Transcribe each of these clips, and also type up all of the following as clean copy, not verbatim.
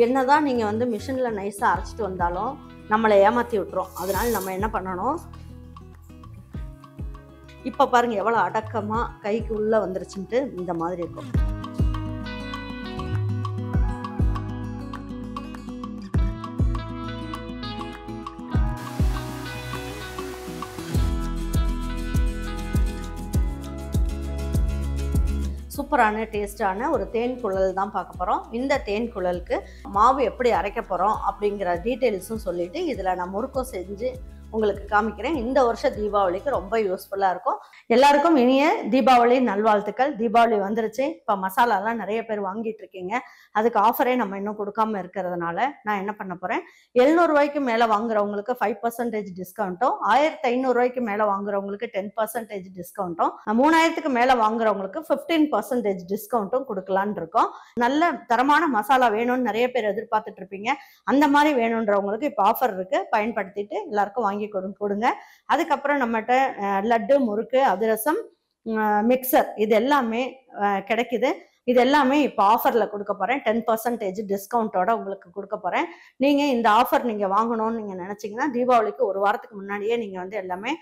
என்னதான் நீங்கள் வந்து மிஷினில் நைஸாக அரைச்சிட்டு வந்தாலும் நம்மளை ஏமாற்றி விட்டுரும். அதனால நம்ம என்ன பண்ணணும், இப்போ பாருங்கள் எவ்வளோ அடக்கமாக கைக்கு உள்ளே வந்துருச்சுன்ட்டு இந்த மாதிரி இருக்கும். சூப்பரான டேஸ்டான ஒரு தேன் குழல் தான் பார்க்க போகிறோம். இந்த தேன் குழலுக்கு மாவு எப்படி அரைக்க போகிறோம் அப்படிங்கிற டீட்டெயில்ஸும் சொல்லிவிட்டு இதில் நான் முறுக்கம் செஞ்சு உங்களுக்கு காமிக்கிறேன். இந்த வருஷம் தீபாவளிக்கு ரொம்ப யூஸ்ஃபுல்லாக இருக்கும். எல்லாருக்கும் இனிய தீபாவளி நல்வாழ்த்துக்கள். தீபாவளி வந்துருச்சு. இப்போ மசாலாலாம் நிறைய பேர் வாங்கிட்டு இருக்கீங்க. அதுக்கு ஆஃபரே நம்ம இன்னும் கொடுக்காம இருக்கிறதுனால நான் என்ன பண்ண போகிறேன், 700 ரூபாய்க்கு மேலே வாங்குறவங்களுக்கு 5% டிஸ்கவுண்ட்டும், 1500 ரூபாய்க்கு மேலே வாங்குறவங்களுக்கு 10% டிஸ்கவுண்ட்டும், 3000க்கு மேலே வாங்குறவங்களுக்கு 15% டிஸ்கவுண்ட்டும் கொடுக்கலான்னு இருக்கோம். நல்ல தரமான மசாலா வேணும்னு நிறைய பேர் எதிர்பார்த்துட்டு இருப்பீங்க. அந்த மாதிரி வேணுன்றவங்களுக்கு இப்போ ஆஃபர் இருக்கு. பயன்படுத்திட்டு எல்லாருக்கும் வாங்கி கொடுங்க. அதுக்கப்புறம் நம்மகிட்ட லட்டு, முறுக்கு, அதிரசம், மிக்சர் இது எல்லாமே கிடைக்குது. இது எல்லாமே இப்போ ஆஃபரில் கொடுக்க போகிறேன். 10% டிஸ்கவுண்ட்டோட உங்களுக்கு கொடுக்க போகிறேன். நீங்கள் இந்த ஆஃபர் நீங்கள் வாங்கணும்னு நீங்கள் நினச்சிங்கன்னா தீபாவளிக்கு ஒரு வாரத்துக்கு முன்னாடியே நீங்கள் வந்து எல்லாமே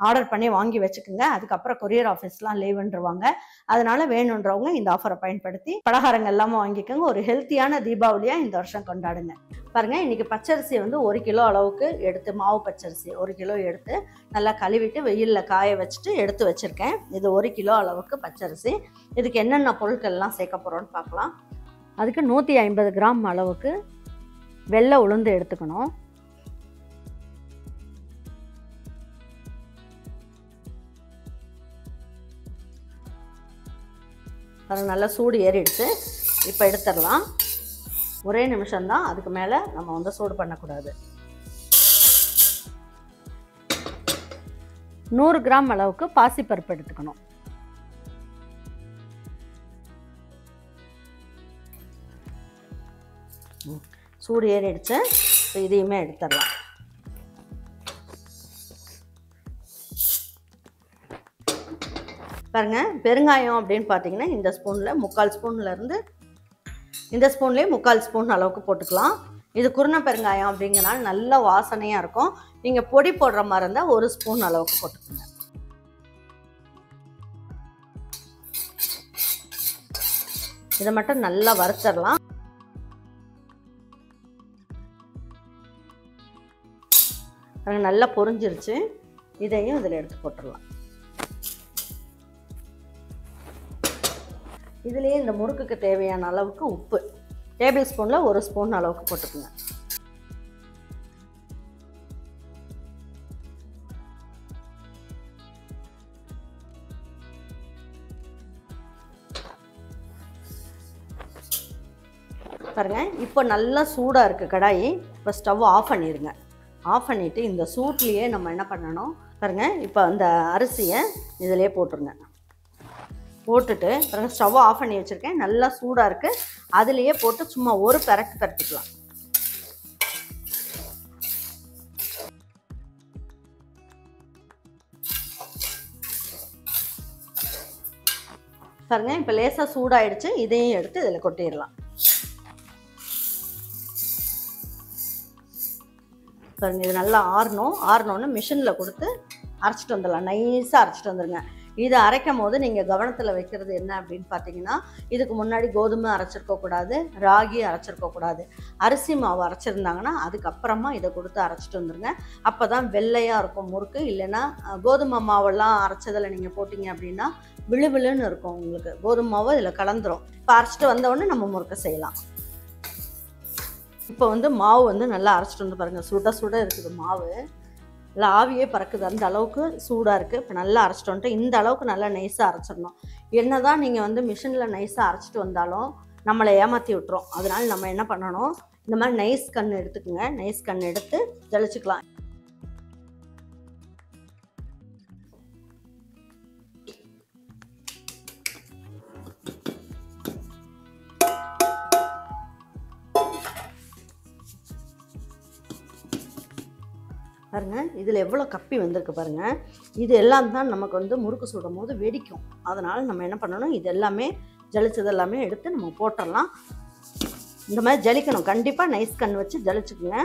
ஆர்டர் பண்ணி வாங்கி வச்சுக்கோங்க. அதுக்கப்புறம் கொரியர் ஆஃபீஸ்லாம் லீவுன்றுவாங்க. அதனால வேணுன்றவங்க இந்த ஆஃபரை பயன்படுத்தி பலகாரங்கள் எல்லாமே வாங்கிக்கோங்க. ஒரு ஹெல்த்தியான தீபாவளியாக இந்த வருஷம் கொண்டாடுங்க. பாருங்கள், இன்றைக்கி பச்சரிசி வந்து 1 கிலோ அளவுக்கு எடுத்து, மாவு பச்சரிசி 1 கிலோ எடுத்து நல்லா கழுவிட்டு வெயிலில் காய வச்சுட்டு எடுத்து வச்சுருக்கேன். இது 1 கிலோ அளவுக்கு பச்சரிசி. இதுக்கு என்னென்ன பொருட்கள்லாம் சேர்க்க போகிறோன்னு பார்க்கலாம். அதுக்கு 150 கிராம் அளவுக்கு வெள்ளை உளுந்து எடுத்துக்கணும். அது நல்லா சூடு ஏறிடுச்சு. இப்போ எடுத்துடலாம். ஒரே நிமிஷம்தான், அதுக்கு மேலே நம்ம வந்து சூடு பண்ணக்கூடாது. 100 கிராம் அளவுக்கு பாசிப்பருப்பு எடுத்துக்கணும். சூடு ஏறிடுச்சு. இப்போ இதையுமே எடுத்துடலாம். பாருங்க, பெருங்காயம் அப்படின்னு பார்த்தீங்கன்னா இந்த ஸ்பூனில் 3/4 ஸ்பூன்லேருந்து இந்த ஸ்பூன்லேயே 3/4 ஸ்பூன் அளவுக்கு போட்டுக்கலாம். இது குருண பெருங்காயம் அப்படிங்கிறனால நல்ல வாசனையாக இருக்கும். நீங்கள் பொடி போடுற மாதிரி இருந்தால் 1 ஸ்பூன் அளவுக்கு போட்டுக்கோங்க. இதை மட்டும் நல்லா வறுத்தரலாம். நல்லா பொரிஞ்சிருச்சு. இதையும் இதில் எடுத்து போட்டுடலாம். இதுலேயே இந்த முறுக்குக்கு தேவையான அளவுக்கு உப்பு டேபிள் ஸ்பூனில் 1 ஸ்பூன் அளவுக்கு போட்டுக்கோங்க. பாருங்க, இப்போ நல்லா சூடாக இருக்குது கடாயி. இப்போ ஸ்டவ் ஆஃப் பண்ணிடுங்க. ஆஃப் பண்ணிவிட்டு இந்த சூட்லேயே நம்ம என்ன பண்ணணும் பாருங்கள், இப்போ அந்த அரிசியை இதிலே போட்டுருங்க. போட்டுட்டு பாருங்கள், ஸ்டவ் ஆஃப் பண்ணி வச்சுருக்கேன். நல்லா சூடாக இருக்குது. அதுலேயே போட்டு சும்மா ஒரு பெரட்டு பெரட்டிக்கலாம். பாருங்கள், இப்போ லேசாக சூடாயிடுச்சு. இதையும் எடுத்து இதில் கொட்டிடலாம். பாருங்கள், இது நல்லா ஆறணுன்னு மிஷினில் கொடுத்து அரைச்சிட்டு வந்துடலாம். நைஸாக அரைச்சிட்டு வந்துடுங்க. இதை அரைக்கும் போது நீங்கள் கவனத்தில் வைக்கிறது என்ன அப்படின்னு பார்த்தீங்கன்னா, இதுக்கு முன்னாடி கோதுமை அரைச்சிருக்கக்கூடாது, ராகி அரைச்சிருக்கக்கூடாது. அரிசி மாவு அரைச்சிருந்தாங்கன்னா அதுக்கப்புறமா இதை கொடுத்து அரைச்சிட்டு வந்துடுங்க. அப்போ தான் வெள்ளையாக இருக்கும் முறுக்கு. இல்லைன்னா கோதுமை மாவெல்லாம் அரைச்சதில் நீங்கள் போட்டிங்க அப்படின்னா விழுவிழுன்னு இருக்கும். உங்களுக்கு கோதுமை மாவு இதில் கலந்துரும். இப்போ அரைச்சிட்டு வந்தவுடனே நம்ம முறுக்க செய்யலாம். இப்போ வந்து மாவு வந்து நல்லா அரைச்சிட்டு வந்து பாருங்கள், சுட சுட இருக்குது மாவு. இல்லை ஆவியே பறக்குது, அந்த அளவுக்கு சூடாக இருக்குது. இப்போ நல்லா அரைச்சிட்டு வந்துட்டு இந்த அளவுக்கு நல்லா நைஸாக அரைச்சிடணும். என்ன தான் நீங்கள் வந்து மிஷினில் நைஸாக அரைச்சிட்டு வந்தாலும் நம்மளை ஏமாற்றி விட்டுரும். அதனால் நம்ம என்ன பண்ணணும், இந்த மாதிரி நைஸ் கண் எடுத்துக்கோங்க. நைஸ் கண் எடுத்து ஜலிச்சுக்கலாம். பாருங்கள், இதில் எவ்வளோ கப்பி வந்திருக்கு பாருங்கள். இது எல்லாம் தான் நமக்கு வந்து முறுக்கு சுடும் போது வெடிக்கும். அதனால் நம்ம என்ன பண்ணணும், இது எல்லாமே ஜலிச்சது எல்லாமே எடுத்து நம்ம போட்டுடலாம். இந்த மாதிரி ஜலிக்கணும். கண்டிப்பாக நைஸ் கண் வச்சு ஜலிச்சுக்குங்க.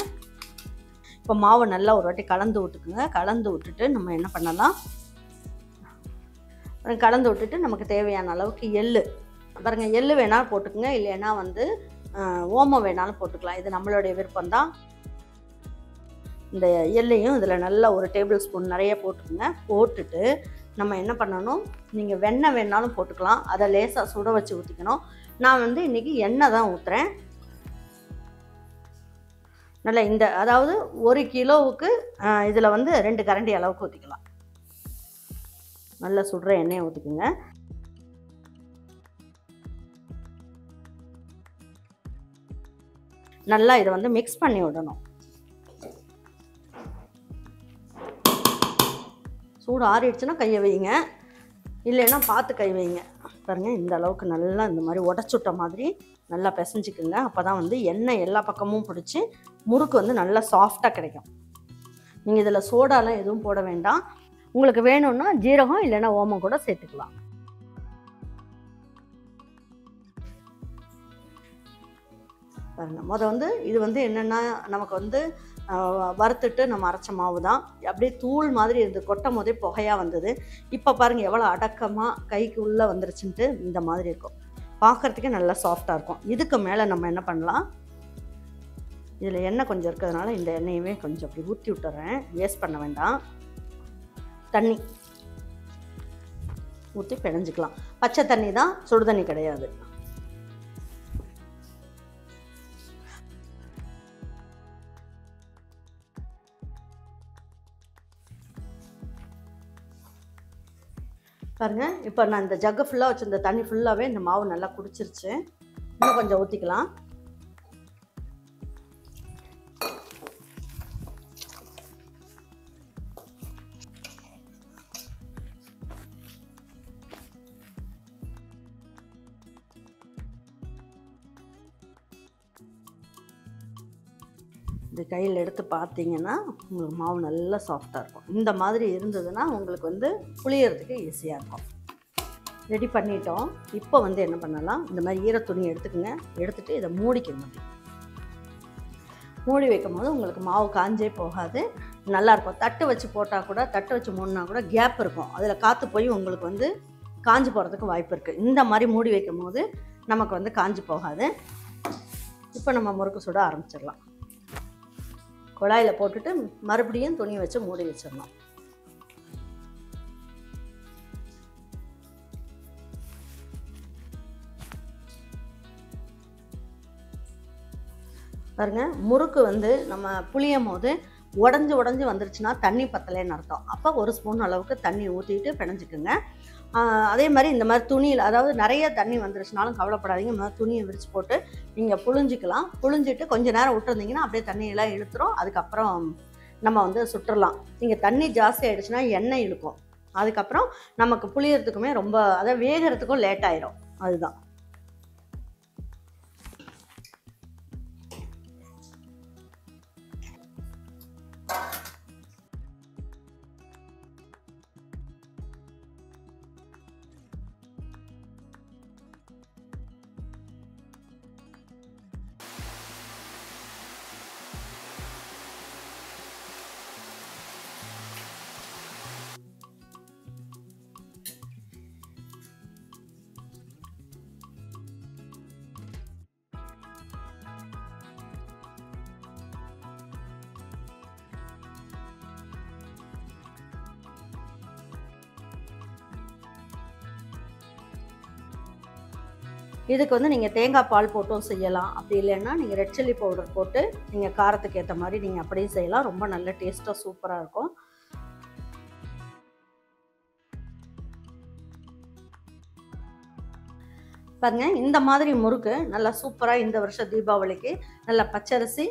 இப்போ மாவை நல்லா ஒரு வாட்டி கலந்து விட்டுக்குங்க. கலந்து விட்டுட்டு நம்ம என்ன பண்ணலாம், கலந்து விட்டுட்டு நமக்கு தேவையான அளவுக்கு எள்ளு பாருங்கள், எள்ளு வேணாலும் போட்டுக்குங்க, இல்லைன்னா வந்து ஓமம் வேணாலும் போட்டுக்கலாம். இது நம்மளுடைய விருப்பம்தான். இந்த எள்ளையும் இதில் நல்லா ஒரு டேபிள் ஸ்பூன் நிறைய போட்டுக்குங்க. போட்டுட்டு நம்ம என்ன பண்ணணும், நீங்கள் வெண்ணெய் வேணாலும் போட்டுக்கலாம். அதை லேசாக சுட வச்சு ஊற்றிக்கணும். நான் வந்து இன்றைக்கி எண்ணெய் தான் ஊற்றுறேன். நல்லா இந்த அதாவது 1 கிலோவுக்கு இதில் வந்து 2 கரண்டி அளவுக்கு ஊற்றிக்கலாம். நல்லா சுடுற எண்ணெயை ஊற்றிக்குங்க. நல்லா இதை வந்து மிக்ஸ் பண்ணி விடணும். சூடு ஆறிடுச்சுன்னா கையை வைங்க, இல்லைன்னா பார்த்து கை வைங்க. பாருங்கள், இந்த அளவுக்கு நல்லா இந்த மாதிரி உடச்சுட்ட மாதிரி நல்லா பிசைஞ்சிக்குங்க. அப்போ தான் வந்து எண்ணெய் எல்லா பக்கமும் பிடிச்சி முறுக்கு வந்து நல்லா சாஃப்டாக கிடைக்கும். நீங்கள் இதில் சோடாலாம் எதுவும் போட வேண்டாம். உங்களுக்கு வேணும்னா ஜீரகம் இல்லைன்னா ஓமம் கூட சேர்த்துக்கலாம். பாருங்கள், வந்து இது வந்து என்னென்னா நமக்கு வந்து வறுத்துட்டு நம்ம அரைச்ச மாவு தான். அப்படியே தூள் மாதிரி இருந்து கொட்டும் போதே புகையாக வந்தது. இப்போ பாருங்கள் எவ்வளோ அடக்கமாக கைக்கு உள்ளே வந்துருச்சுன்ட்டு இந்த மாதிரி இருக்கும். பார்க்குறதுக்கே நல்லா சாஃப்டாக இருக்கும். இதுக்கு மேலே நம்ம என்ன பண்ணலாம், இதில் எண்ணெய் கொஞ்சம் இருக்கிறதுனால இந்த எண்ணெயுமே கொஞ்சம் அப்படி ஊற்றி விட்டுறேன். வேஸ்ட் பண்ண வேண்டாம். தண்ணி ஊற்றி பிணைஞ்சிக்கலாம். பச்சை தண்ணி தான், சுடு தண்ணி கிடையாது. பாருங்கள், இப்போ நான் இந்த ஜக்கு ஃபுல்லாக வச்சுருந்த தண்ணி ஃபுல்லாகவே இந்த மாவு நல்லா குடிச்சிருச்சு. இன்னும் கொஞ்சம் ஊற்றிக்கலாம். இந்த கையில் எடுத்து பார்த்தீங்கன்னா உங்களுக்கு மாவு நல்லா சாஃப்டாக இருக்கும். இந்த மாதிரி இருந்ததுன்னா உங்களுக்கு வந்து புளியறதுக்கு ஈஸியாக இருக்கும். ரெடி பண்ணிட்டோம். இப்போ வந்து என்ன பண்ணலாம், இந்த மாதிரி ஈர துணி எடுத்துக்கோங்க. எடுத்துகிட்டு இதை மூடிக்கணும். மூடி வைக்கும் போது உங்களுக்கு மாவு காஞ்சே போகாது, நல்லாயிருக்கும். தட்டு வச்சு போட்டால் கூட, தட்டு வச்சு மூடினா கூட கேப் இருக்கும். அதில் காற்று போய் உங்களுக்கு வந்து காஞ்சி போகிறதுக்கு வாய்ப்பு இருக்குது. இந்த மாதிரி மூடி வைக்கும் போது நமக்கு வந்து காஞ்சி போகாது. இப்போ நம்ம முறுக்கு சுட ஆரம்பிச்சிடலாம். குழாயில் போட்டுட்டு மறுபடியும் துணி வச்சு மூடி வச்சிடணும். பாருங்க, முறுக்கு வந்து நம்ம புளியும் போது உடஞ்சி வந்துருச்சுன்னா தண்ணி பத்தலைன்னு அர்த்தம். அப்போ 1 ஸ்பூன் அளவுக்கு தண்ணி ஊற்றிட்டு பிணைஞ்சிக்குங்க. அதே மாதிரி இந்த மாதிரி துணியில், அதாவது நிறைய தண்ணி வந்துருச்சுனாலும் கவலைப்படாதீங்க. இந்த மாதிரி துணியை விரித்து போட்டு நீங்கள் புழிஞ்சிக்கலாம். புழிஞ்சிட்டு கொஞ்சம் நேரம் விட்டுருந்தீங்கன்னா அப்படியே தண்ணியெல்லாம் இழுத்துரும். அதுக்கப்புறம் நம்ம வந்து சுட்டுடலாம். நீங்கள் தண்ணி ஜாஸ்தி ஆகிடுச்சுன்னா எண்ணெய் இழுக்கும். அதுக்கப்புறம் நமக்கு புளியறதுக்குமே ரொம்ப, அதாவது வேகிறதுக்கும் லேட் ஆயிரும். அதுதான். இதுக்கு வந்து நீங்கள் தேங்காய் பால் போட்டும் செய்யலாம். அப்படி இல்லைன்னா நீங்கள் ரெட் சில்லி பவுடர் போட்டு நீங்கள் காரத்துக்கு ஏற்ற மாதிரி நீங்கள் அப்படியும் செய்யலாம். ரொம்ப நல்ல டேஸ்ட்டாக சூப்பராக இருக்கும். பாருங்க, இந்த மாதிரி முறுக்கு நல்லா சூப்பராக இந்த வருஷம் தீபாவளிக்கு நல்லா பச்சரிசி,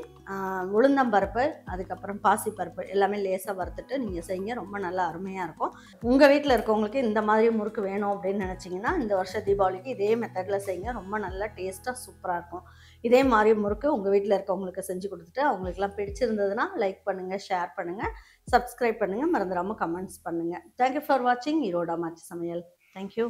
உளுந்தம்பருப்பு, அதுக்கப்புறம் பாசிப்பருப்பு எல்லாமே லேசாக வறுத்துட்டு நீங்கள் செய்யுங்க. ரொம்ப நல்லா அருமையாக இருக்கும். உங்கள் வீட்டில் இருக்கவங்களுக்கு இந்த மாதிரி முறுக்கு வேணும் அப்படின்னு நினச்சிங்கன்னா இந்த வருஷம் தீபாவளிக்கு இதே மெத்தடில் செய்யுங்க. ரொம்ப நல்லா டேஸ்ட்டாக சூப்பராக இருக்கும். இதே மாதிரி முறுக்கு உங்கள் வீட்டில் இருக்கவங்களுக்கு செஞ்சு கொடுத்துட்டு அவங்களுக்குலாம் பிடிச்சிருந்ததுன்னா லைக் பண்ணுங்கள், ஷேர் பண்ணுங்கள், சப்ஸ்கிரைப் பண்ணுங்கள், மறந்துடாமல் கமெண்ட்ஸ் பண்ணுங்கள். தேங்க்யூ ஃபார் வாட்சிங் ஈரோடு அம்மாச்சி சமையல். தேங்க்யூ.